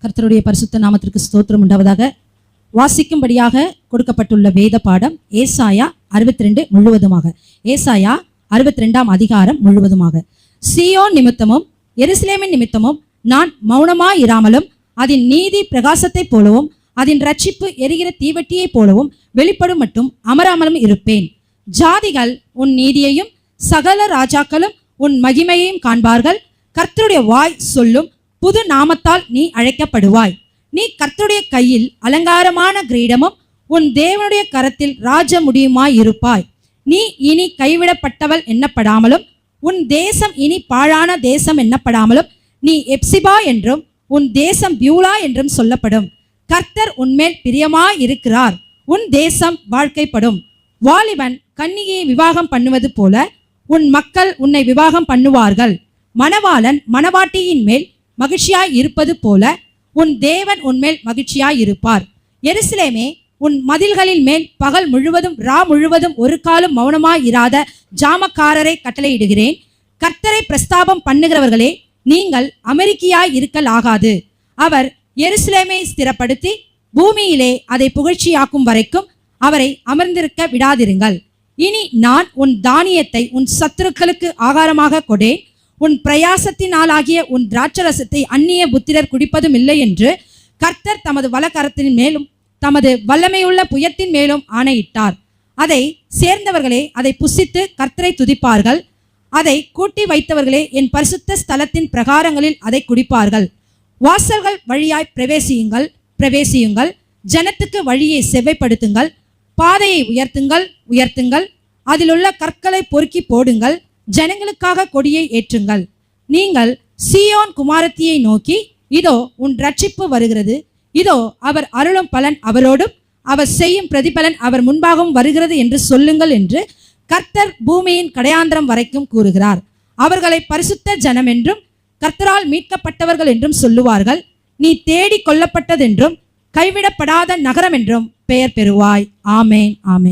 கர்த்தருடைய பரிசுத்த நாமத்திற்கு ஸ்தோத்திரம் உண்டாவதாக. வாசிக்கும்படியாக கொடுக்கப்பட்டுள்ள வேத பாடம் ஏசாயா 62 முழுவதுமாக. ஏசாயா 62ஆம் அதிகாரம் முழுவதுமாக. சீயோன் நிமித்தமும் எருசலேமின் நிமித்தமும் நான் மௌனமாயிராமலும் அதன் நீதி பிரகாசத்தைப் போலவும் அதன் ரட்சிப்பு எரிகிற தீவட்டியைப் போலவும் வெளிப்படும் மட்டும் அமராமலும் இருப்பேன். ஜாதிகள் உன் நீதியையும் சகல ராஜாக்களும் உன் மகிமையையும் காண்பார்கள். கர்த்தருடைய வாய் சொல்லும் புது நாமத்தால் நீ அழைக்கப்படுவாய். நீ கர்த்தருடைய கையில் அலங்காரமான கிரீடமும் உன் தேவனுடைய கரத்தில் ராஜ முடியுமாய் இருப்பாய். நீ இனி கைவிடப்பட்டவள் எண்ணப்படாமலும் உன் தேசம் இனி பாழான தேசம் எண்ணப்படாமலும் நீ எப்சிபா என்றும் உன் தேசம் பியூலா என்றும் சொல்லப்படும். கர்த்தர் உன்மேல் பிரியமாய் இருக்கிறார். உன் தேசம் வாழ்க்கைப்படும். வாலிபன் கன்னிகையை விவாகம் பண்ணுவது போல உன் மக்கள் உன்னை விவாகம் பண்ணுவார்கள். மணவாளன் மணவாட்டியின் மேல் மகிழ்ச்சியாய் இருப்பது போல உன் தேவன் உன்மேல் மகிழ்ச்சியாய் இருப்பார். எருசலேமே, உன் மதில்களின் மேல் பகல் முழுவதும் ரா முழுவதும் ஒரு காலம் மௌனமாய் இராத ஜாமக்காரரை கட்டளையிடுகிறேன். கர்த்தரை பிரஸ்தாபம் பண்ணுகிறவர்களே, நீங்கள் அமெரிக்கையாய் இருக்கல் ஆகாது. அவர் எருசலேமை ஸ்திரப்படுத்தி பூமியிலே அதை புகழ்ச்சியாக்கும் வரைக்கும் அவரை அமர்ந்திருக்க விடாதிருங்கள். இனி நான் உன் தானியத்தை உன் சத்துருக்களுக்கு ஆகாரமாக கொடேன். உன் பிரயாசத்தினாலாகிய உன் திராட்சரசத்தை அந்நிய புத்திரர் குடிப்பதும் இல்லை என்று கர்த்தர் தமது வலக்கரத்தின் மேலும் தமது வல்லமையுள்ள புயத்தின் மேலும் ஆணையிட்டார். அதை சேர்ந்தவர்களே அதை புசித்து கர்த்தரை துதிப்பார்கள். அதை கூட்டி வைத்தவர்களே என் பரிசுத்த ஸ்தலத்தின் பிரகாரங்களில் அதை குடிப்பார்கள். வாசல்கள் வழியாய் பிரவேசியுங்கள். ஜனத்துக்கு வழியை செவ்வைப்படுத்துங்கள். பாதையை உயர்த்துங்கள். அதிலுள்ள கற்களை பொறுக்கி போடுங்கள். ஜனங்களுக்காக கொடியை ஏற்றுங்கள். நீங்கள் சீயோன் குமாரத்தியை நோக்கி, இதோ உன் ரட்சிப்பு வருகிறது, இதோ அவர் அருளும் பலன் அவரோடும் அவர் செய்யும் பிரதிபலன் அவர் முன்பாகவும் வருகிறது என்று சொல்லுங்கள் என்று கர்த்தர் பூமியின் கடையாந்திரம் வரைக்கும் கூறுகிறார். அவர்களை பரிசுத்த ஜனம் என்றும் கர்த்தரால் மீட்கப்பட்டவர்கள் என்றும் சொல்லுவார்கள். நீ தேடி கொள்ளப்பட்டதென்றும் கைவிடப்படாத நகரம் என்றும் பெயர் பெறுவாய். ஆமேன், ஆமேன்.